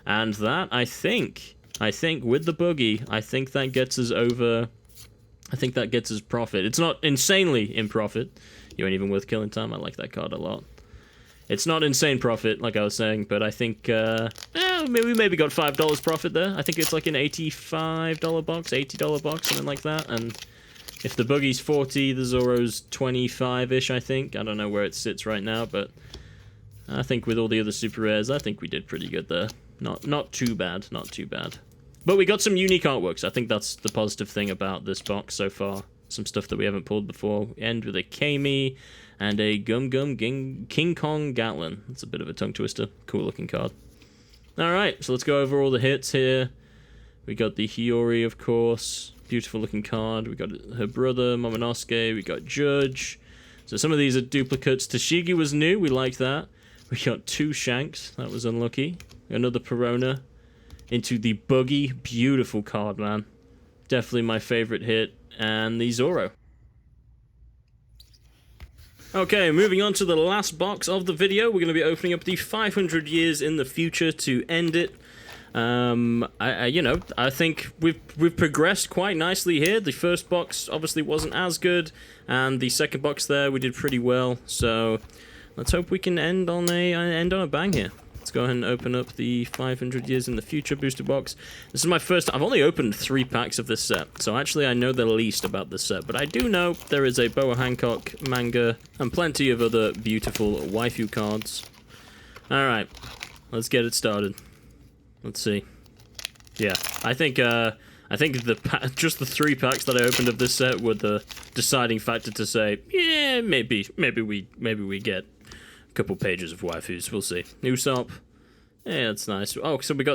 And that, I think, with the boogie, I think that gets us over... I think that gets us profit. It's not insanely in profit. You ain't even worth killing time. I like that card a lot. It's not insane profit, like I was saying, but I think... we maybe got $5 profit there. I think it's like an $85 box, $80 box, something like that, and... if the boogie's 40, the Zoro's 25-ish, I think. I don't know where it sits right now, but I think with all the other super rares, I think we did pretty good there. Not too bad, not too bad. But we got some unique artworks. I think that's the positive thing about this box so far. Some stuff that we haven't pulled before. We end with a Kami and a King Kong Gatlin. That's a bit of a tongue twister. Cool looking card. Alright, so let's go over all the hits here. We got the Hiyori, of course. Beautiful looking card. We got her brother, Momonosuke. We got Judge. So some of these are duplicates. Tashigi was new. We like that. We got 2 Shanks. That was unlucky. Another Perona. Into the Boogie. Beautiful card, man. Definitely my favorite hit. And the Zoro. Okay, moving on to the last box of the video. We're going to be opening up the 500 years in the future to end it. You know, I think we've progressed quite nicely here. The first box obviously wasn't as good, and the second box there we did pretty well. So let's hope we can end on a bang here. Let's go ahead and open up the 500 years in the future booster box. This is my first. I've only opened 3 packs of this set, so actually I know the least about this set, but I do know there is a Boa Hancock manga and plenty of other beautiful waifu cards. All right, let's get it started. Let's see. Yeah, I think just the 3 packs that I opened of this set were the deciding factor to say, yeah, maybe we get a couple pages of waifus. We'll see. Usopp. Yeah, that's nice. Oh, so we've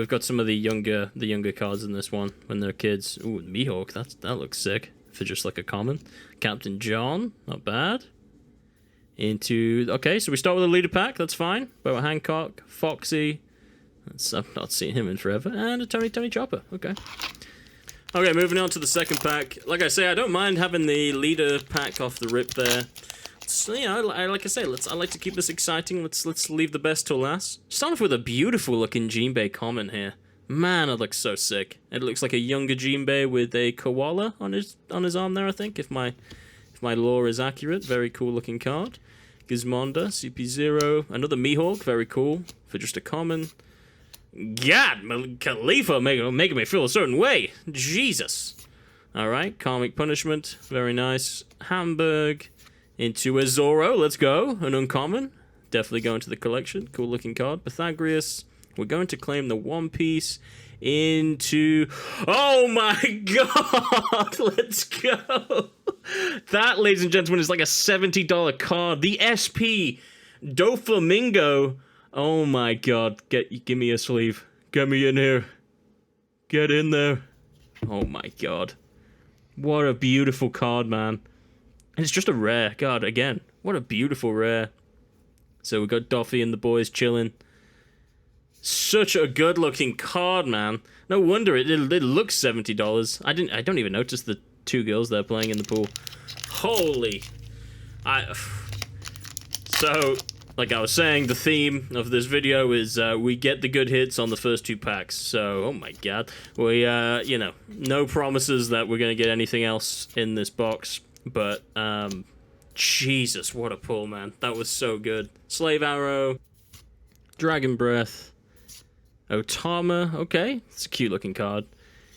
got some of the younger cards in this one when they're kids. Ooh, Mihawk. That looks sick for just like a common. Captain John, not bad. Okay, so we start with a leader pack. That's fine. Boa Hancock, Foxy. I've not seen him in forever. And a Tony Chopper. Okay. Okay, moving on to the second pack. Like I say, I don't mind having the leader pack off the rip there. So, you know, like I say, I like to keep this exciting. Let's leave the best till last. Start off with a beautiful looking Jinbei common here. Man, it looks so sick. It looks like a younger Jinbei with a koala on his arm there, I think, if my lore is accurate. Very cool looking card. Gizmonda, CP0, another Mihawk, very cool, for just a common. God, Khalifa making me feel a certain way. Jesus. Alright, Karmic Punishment, very nice. Hamburg, into a Zoro, let's go. An uncommon, definitely going to the collection. Cool looking card. Pythagoras, we're going to claim the One Piece into... Oh my god, let's go. That, ladies and gentlemen, is like a $70 card. The SP Doflamingo. Oh my god, give me a sleeve. Get me in here. Get in there. Oh my god. What a beautiful card, man. And it's just a rare. God, again, what a beautiful rare. So we got Doffy and the boys chilling. Such a good-looking card, man. No wonder it looks $70. I don't even notice the two girls there playing in the pool. Holy. So, like I was saying, the theme of this video is we get the good hits on the first two packs. So, oh my god. We, you know, no promises that we're going to get anything else in this box. But, Jesus, what a pull, man. That was so good. Slave Arrow. Dragon Breath. Otama. Okay, it's a cute looking card.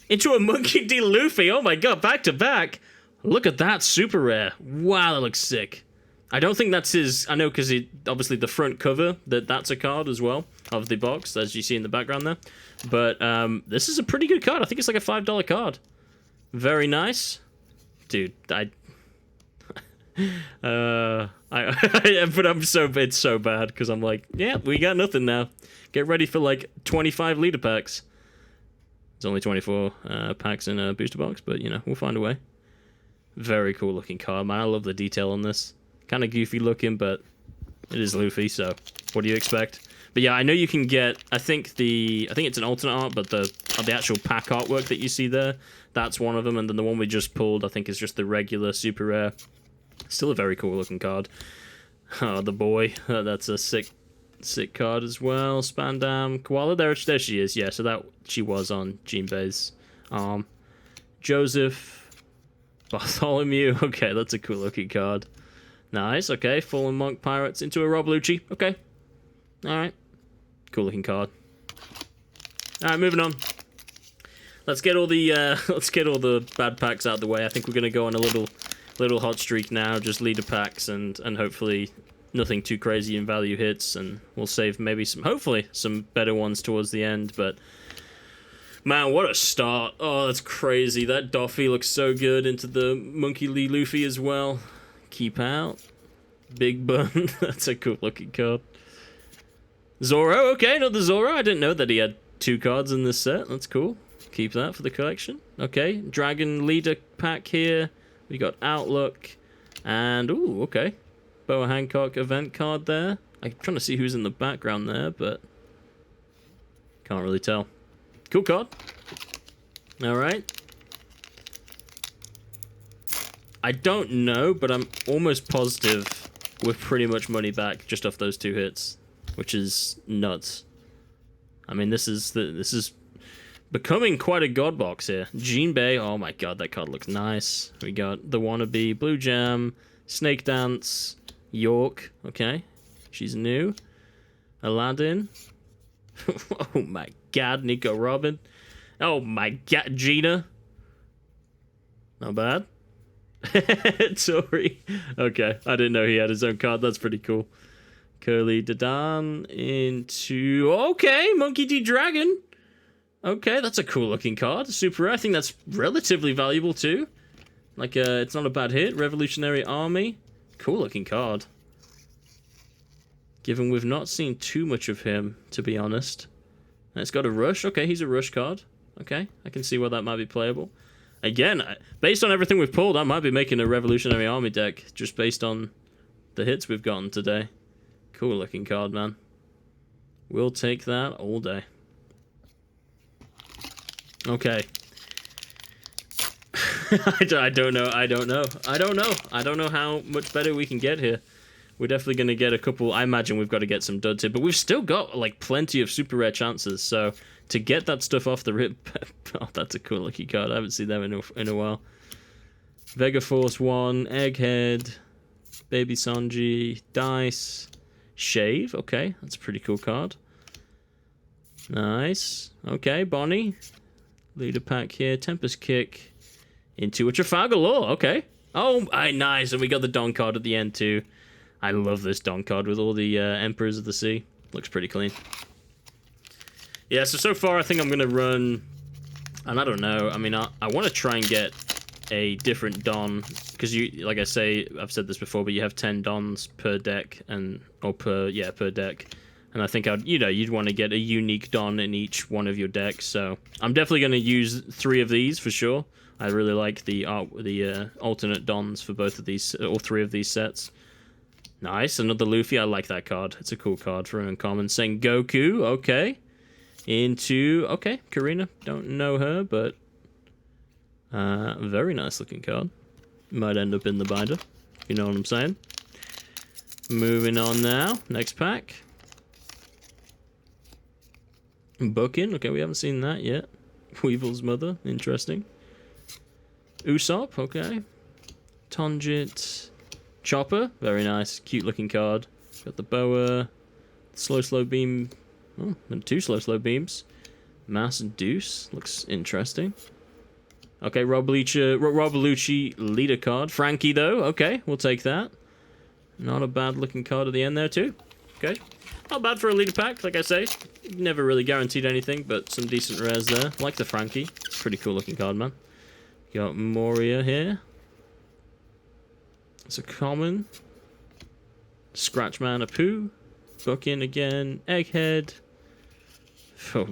Into a Monkey D. Luffy. Oh my god, back to back. Look at that, super rare. Wow, that looks sick. I don't think that's his... I know, because obviously the front cover, that's a card as well of the box, as you see in the background there. But this is a pretty good card. I think it's like a $5 card. Very nice. Dude, but it's so bad, because I'm like, yeah, we got nothing now. Get ready for like 25 leader packs. There's only 24 packs in a booster box, but you know, we'll find a way. Very cool looking card, man. I love the detail on this. Kind of goofy looking, but it is Luffy, so what do you expect? But yeah, I know you can get, I think it's an alternate art, but the actual pack artwork that you see there, that's one of them, and then the one we just pulled, I think, is just the regular super rare. Still a very cool looking card. Oh, the boy. That's a sick card as well. Spandam. Koala. There she is. Yeah, so that she was on Jinbei's arm. Joseph. Bartholomew. Okay, that's a cool looking card. Nice. Okay, Fallen Monk Pirates into a Rob Lucci. Okay. Alright. Cool looking card. Alright, moving on. Let's get all the bad packs out of the way. I think we're gonna go on a little hot streak now, just leader packs and hopefully nothing too crazy in value hits, and we'll save maybe hopefully some better ones towards the end. But man, what a start. Oh, that's crazy. That Doffy looks so good into the Monkey Lee Luffy as well. Keep out. Big Bun. That's a cool looking card. Zoro. Okay, another Zoro. I didn't know that he had 2 cards in this set. That's cool. Keep that for the collection. Okay, Dragon Leader pack here. We got Outlook, and ooh, okay, Boa Hancock event card there. I'm trying to see who's in the background there, but can't really tell. Cool card. All right. I don't know, but I'm almost positive we're pretty much money back just off those 2 hits, which is nuts. I mean, this is becoming quite a god box here. Jinbei, oh my god, that card looks nice. We got the Wannabe, Blue Jam, Snake Dance, York, okay, she's new. Aladdin. Oh my god, Nico Robin. Oh my god, Gina. Not bad. Sorry. Okay, I didn't know he had his own card. That's pretty cool. Curly Dadan into... Okay, Monkey D. Dragon. Okay, that's a cool looking card. Super rare. I think that's relatively valuable too. Like, it's not a bad hit. Revolutionary Army. Cool looking card. Given we've not seen too much of him, to be honest. And it's got a rush. Okay, he's a rush card. Okay, I can see where that might be playable. Again, based on everything we've pulled, I might be making a Revolutionary Army deck just based on the hits we've gotten today. Cool looking card, man. We'll take that all day. Okay. I don't know how much better we can get here. We're definitely going to get a couple. I imagine we've got to get some duds here, but we've still got like plenty of super rare chances, so to get that stuff off the rip. Oh, that's a cool looking card. I haven't seen that in a while. Vega Force 1, Egghead, Baby Sanji, Dice, Shave. Okay, that's a pretty cool card. Nice. Okay, Bonnie. Leader pack here. Tempest Kick. Into a Trafalgar Law. Okay. Oh, nice. And we got the Don card at the end too. I love this Don card with all the Emperors of the Sea. Looks pretty clean. Yeah, so far I think I'm going to run... And I don't know. I mean, I want to try and get a different Don. Because you, like I say, I've said this before, but you have 10 Dons per deck. Per deck. And I think you'd want to get a unique Don in each one of your decks. So I'm definitely going to use 3 of these for sure. I really like the alternate Dons for both of these, all 3 of these sets. Nice, another Luffy. I like that card. It's a cool card for an uncommon. Sengoku, okay. Okay, Karina. Don't know her, but very nice looking card. Might end up in the binder. You know what I'm saying? Moving on now. Next pack. Buckin. Okay, we haven't seen that yet. Weevil's mother. Interesting. Usopp, okay. Tonjit. Chopper, very nice. Cute looking card. Got the boa. Slow beam. Oh, and 2 slow beams. Mass Deuce. Looks interesting. Okay, Rob Bellucci leader card. Frankie, though. Okay, we'll take that. Not a bad looking card at the end there, too. Okay. Not bad for a leader pack, like I say. Never really guaranteed anything, but some decent rares there. Like the Frankie. It's a pretty cool looking card, man. Got Moria here. It's a common. Scratchman, a Pooh. Buckin again. Egghead. Oh,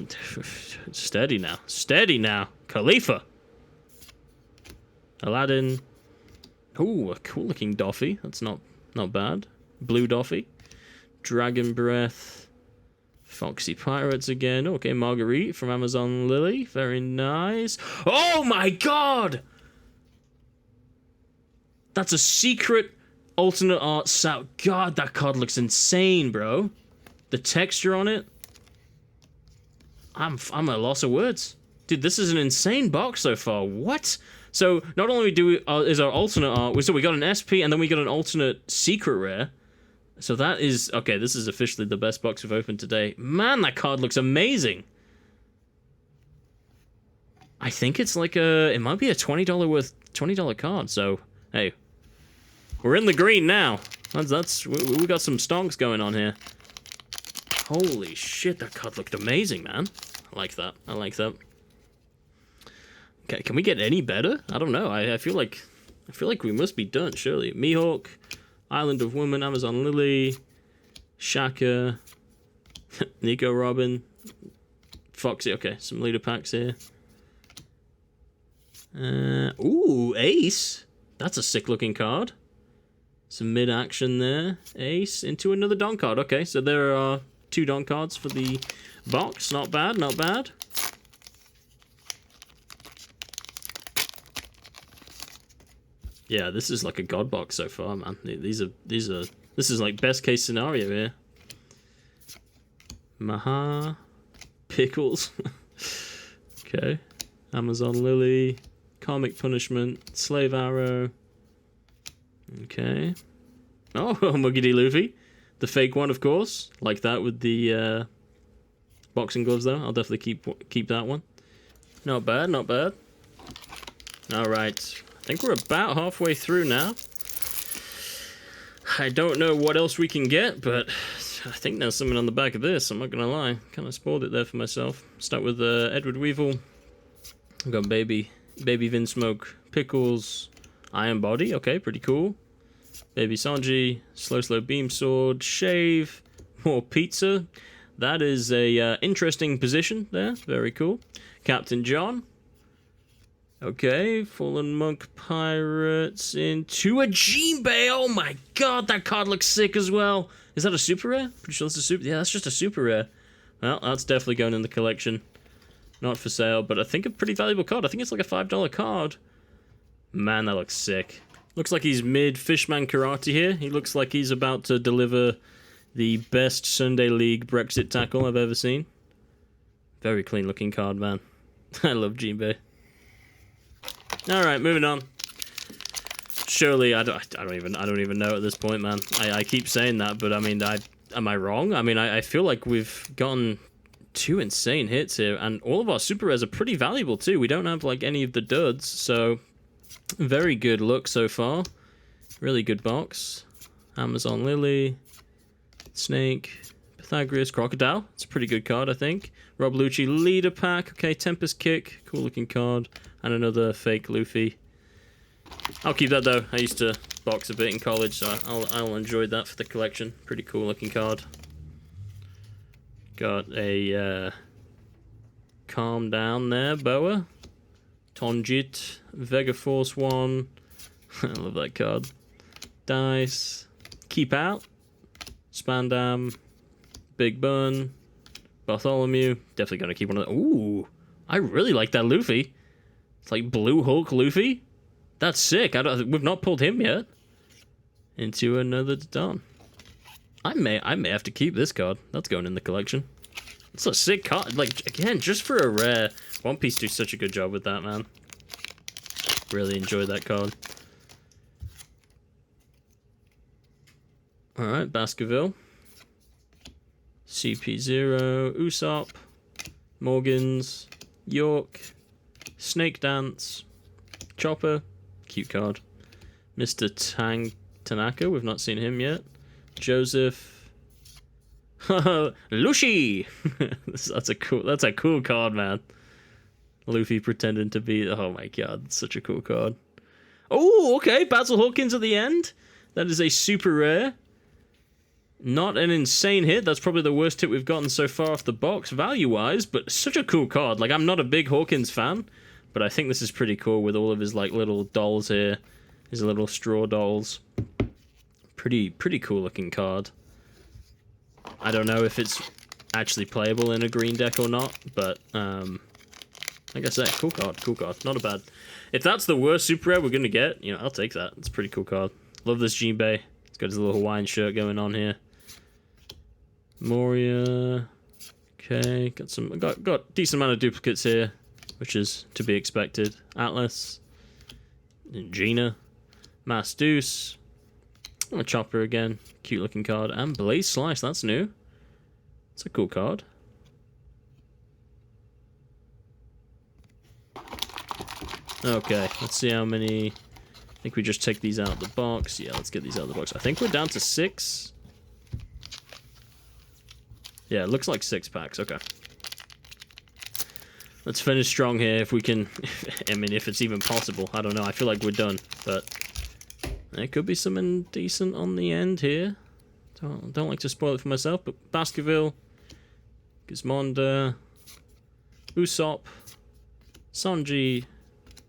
steady now. Steady now. Khalifa. Aladdin. Ooh, a cool looking Doffy. That's not bad. Blue Doffy. Dragon Breath. Foxy Pirates again. Okay, Marguerite from Amazon Lily. Very nice. Oh my god! That's a secret alternate art set. God, that card looks insane, bro. The texture on it. I'm at a loss of words. Dude, this is an insane box so far. What? So, not only is our alternate art... So we got an SP and then we got an alternate secret rare. So that is... Okay, this is officially the best box we've opened today. Man, that card looks amazing. I think it's like a... It might be a $20 card, so... Hey. We're in the green now. We got some stonks going on here. Holy shit, that card looked amazing, man. I like that. I like that. Okay, can we get any better? I don't know. I feel like we must be done, surely. Mihawk, Island of Woman, Amazon Lily, Shaka, Nico Robin, Foxy. Okay, some leader packs here. Ooh, Ace. That's a sick looking card. Some mid action there. Ace into another Don card. Okay, so there are 2 Don cards for the box. Not bad, not bad. Yeah, this is like a god box so far, man. This is like best case scenario here. Maha, Pickles. Okay, Amazon Lily, Karmic Punishment, Slave Arrow. Okay. Oh, Muggity Luffy. The fake one, of course. Like that with the boxing gloves, though. I'll definitely keep that one. Not bad, not bad. Alright. I think we're about halfway through now. I don't know what else we can get, but I think there's something on the back of this. I'm not going to lie. Kind of spoiled it there for myself. Start with Edward Weevil. I've got Baby Vinsmoke, Pickles, Iron Body. Okay, pretty cool. Baby Sanji, Slow Beam Sword, Shave, more Pizza. That is a interesting position there. Very cool. Captain John. Okay, Fallen Monk Pirates into a Jinbei. Oh my god, that card looks sick as well. Is that a super rare? Pretty sure that's a super... Yeah, that's just a super rare. Well, that's definitely going in the collection. Not for sale, but I think a pretty valuable card. I think it's like a $5 card. Man, that looks sick. Looks like he's mid Fishman Karate here. He looks like he's about to deliver the best Sunday League Brexit tackle I've ever seen. Very clean looking card, man. I love Jinbei. Alright, moving on. Surely, I don't even know at this point, man. I keep saying that, but I mean, am I wrong? I mean, I feel like we've gotten 2 insane hits here, and all of our super rares are pretty valuable too. We don't have like any of the duds, so very good look so far. Really good box. Amazon Lily, Snake, Pythagoras, Crocodile. It's a pretty good card, I think. Rob Lucci Leader Pack. Okay, Tempest Kick. Cool looking card. And another fake Luffy. I'll keep that though. I used to box a bit in college, so I'll enjoy that for the collection. Pretty cool looking card. Got a Calm Down there, Boa. Tonjit. Vega Force 1. I love that card. Dice. Keep Out. Spandam. Big Bun. Bartholomew. Definitely gonna keep one of the... Ooh! I really like that Luffy. It's like Blue Hulk Luffy. That's sick. We've not pulled him yet. Into another Don. I may have to keep this card. That's going in the collection. It's a sick card. Like, again, just for a rare. One Piece do such a good job with that, man. Really enjoy that card. Alright, Baskerville. CP0, Usopp, Morgans, York, Snake Dance, Chopper, cute card. Mr. Tanaka, we've not seen him yet. Joseph, Luffy. That's a cool card, man. Luffy pretending to be. Oh my god, such a cool card. Oh, okay, Basil Hawkins at the end. That is a super rare. Not an insane hit. That's probably the worst hit we've gotten so far off the box, value-wise, but such a cool card. Like, I'm not a big Hawkins fan, but I think this is pretty cool with all of his, like, little dolls here. His little straw dolls. Pretty cool-looking card. I don't know if it's actually playable in a green deck or not, but, like I said, cool card. Not a bad... If that's the worst super rare we're gonna get, you know, I'll take that. It's a pretty cool card. Love this Jinbei. He's got his little Hawaiian shirt going on here. Moria. Okay, got decent amount of duplicates here, which is to be expected. Atlas. Gina. Mass Deuce. A Chopper again. Cute looking card. And Blaze Slice, that's new. It's a cool card. Okay, let's see how many... I think we just take these out of the box. Yeah, let's get these out of the box. I think we're down to 6. Yeah, it looks like 6 packs. Okay. Let's finish strong here if we can. I mean, if it's even possible. I don't know. I feel like we're done. But there could be something decent on the end here. Don't like to spoil it for myself. But Baskerville, Gizmonda, Usopp, Sanji,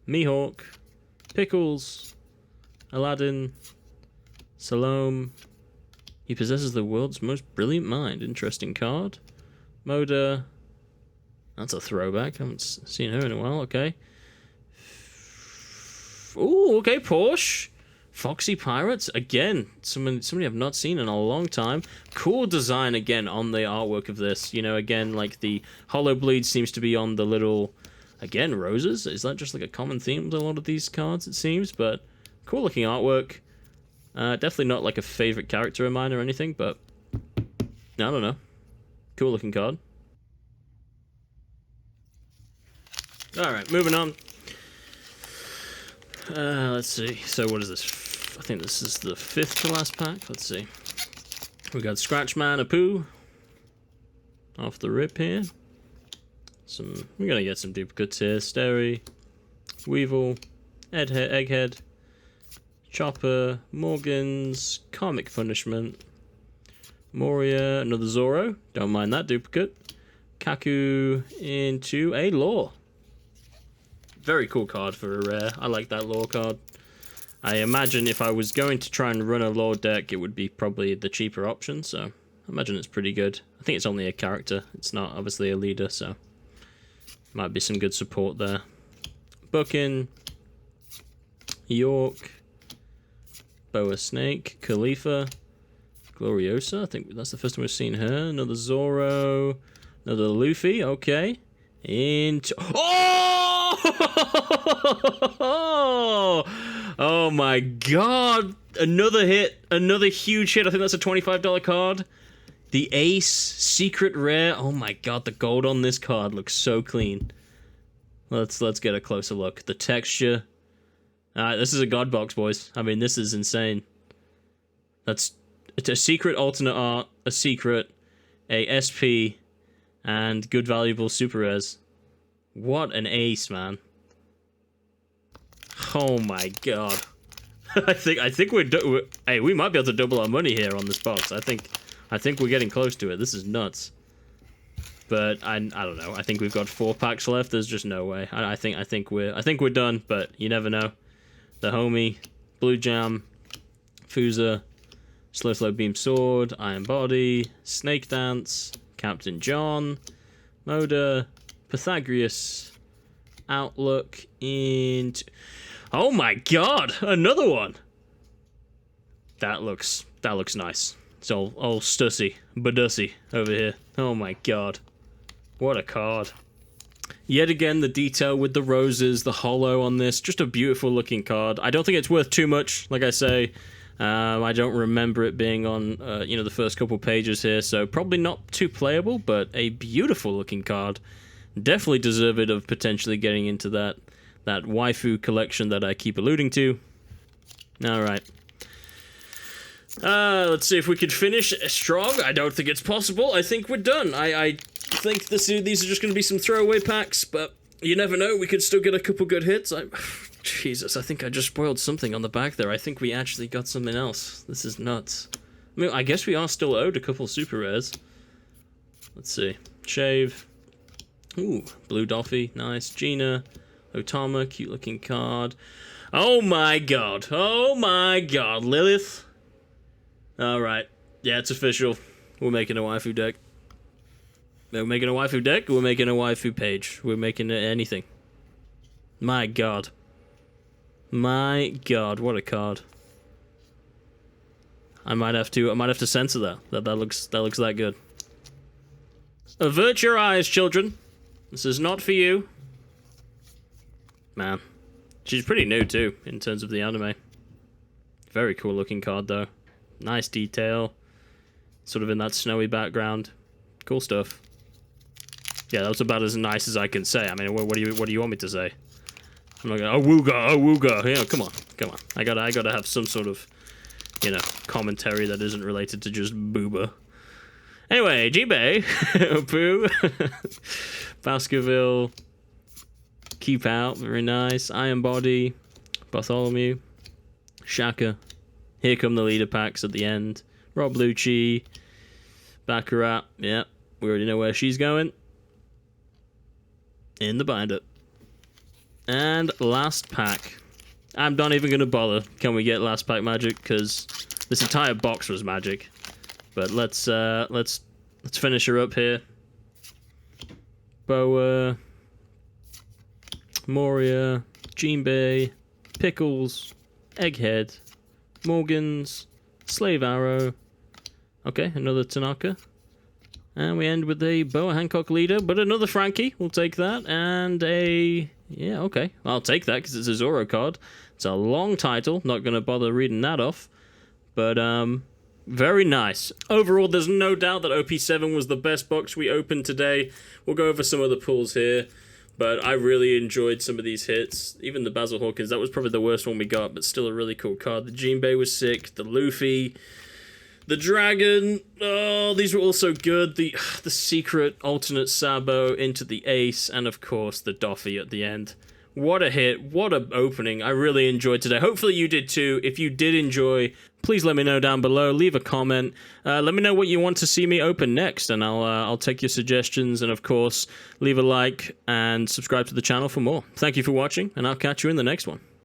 Mihawk, Pickles, Aladdin, Salome. He possesses the world's most brilliant mind. Interesting card. Moda. That's a throwback. I haven't seen her in a while. Okay. Ooh, okay, Porsche. Foxy Pirates. Again, somebody I've not seen in a long time. Cool design again on the artwork of this. You know, again, like the Hollow Bleed seems to be on the little... Again, roses. Is that just like a common theme with a lot of these cards, it seems? But cool looking artwork. Definitely not like a favorite character of mine or anything, but I don't know. Cool looking card. Alright, moving on. Let's see. So what is this? I think this is the 5th to last pack. Let's see. We got Scratchman, Apu. Off the rip here. We're gonna get some duplicates here. Steri, Weevil, Egghead, Chopper, Morgans, Karmic Punishment, Moria, another Zoro. Don't mind that duplicate. Kaku into a Law. Very cool card for a rare. I like that Law card. I imagine if I was going to try and run a Law deck, it would be probably the cheaper option, so I imagine it's pretty good. I think it's only a character. It's not obviously a leader, so might be some good support there. Buckin, York, Boa Snake, Khalifa, Gloriosa. I think that's the first time we've seen her. Another Zoro, another Luffy. Okay. into... Oh! Oh my god! Another hit. Another huge hit. I think that's a $25 card. The Ace Secret Rare. Oh my god, the gold on this card looks so clean. Let's get a closer look. The texture. This is a god box, boys. I mean, this is insane. It's a secret alternate art, a secret, a SP, and good valuable super rares. What an ace, man. Oh my god. I think we're hey, we might be able to double our money here on this box. I think we're getting close to it. This is nuts. But I don't know. I think we've got 4 packs left. There's just no way. I think we're done, but you never know. The Homie, Blue Jam, Fuser, Slow Beam Sword, Iron Body, Snake Dance, Captain John, Moda, Pythagoras, Outlook, and... Oh my god! Another one! That looks nice. It's all Stussy, Badussy over here. Oh my god. What a card. Yet again, the detail with the roses, the holo on this, just a beautiful looking card. I don't think it's worth too much, like I say. I don't remember it being on, the first couple pages here, so probably not too playable, but a beautiful looking card. Definitely deserving of potentially getting into that waifu collection that I keep alluding to. Alright. Let's see if we could finish strong. I don't think it's possible. I think we're done. I think these are just going to be some throwaway packs, but you never know. We could still get a couple good hits. Jesus, I think I just spoiled something on the back there. I think we actually got something else. This is nuts. I mean, I guess we are still owed a couple super rares. Let's see. Shave. Ooh, Blue Doffy. Nice. Gina. Otama. Cute looking card. Oh my god. Oh my god. Lilith. Alright. Yeah, it's official. We're making a waifu deck. We're making a waifu deck, we're making a waifu page. We're making anything. My god. My god, what a card. I might have to censor that. That looks that good. Avert your eyes, children. This is not for you. Man. She's pretty new too, in terms of the anime. Very cool looking card though. Nice detail. Sort of in that snowy background. Cool stuff. Yeah, that was about as nice as I can say. I mean, what do you want me to say? I'm not gonna wooga. Yeah, come on. I gotta have some sort of, commentary that isn't related to just booba. Anyway, Jibe, Poo, Baskerville, Keep Out, very nice. Iron Body, Bartholomew, Shaka. Here come the leader packs at the end. Rob Lucci, Baccarat. Yeah, we already know where she's going. In the binder. And last pack. I'm not even going to bother. Can we get last pack magic? Because this entire box was magic. But let's finish her up here. Boa, Moria, Jinbei, Pickles, Egghead, Morgans, Slave Arrow. Okay, another Tanaka. And we end with a Boa Hancock leader, but another Frankie. We'll take that. And a... Yeah, okay. I'll take that because it's a Zoro card. It's a long title. Not going to bother reading that off. But, very nice. Overall, there's no doubt that OP-07 was the best box we opened today. We'll go over some of the pulls here. But I really enjoyed some of these hits. Even the Basil Hawkins, that was probably the worst one we got, but still a really cool card. The Jinbei was sick. The Luffy... The Dragon, oh, these were also good. The secret alternate Sabo into the Ace, and of course the Doffy at the end. What a hit, what a opening. I really enjoyed today. Hopefully you did too. If you did enjoy, please let me know down below. Leave a comment. Let me know what you want to see me open next, and I'll take your suggestions. And of course, leave a like and subscribe to the channel for more. Thank you for watching, and I'll catch you in the next one.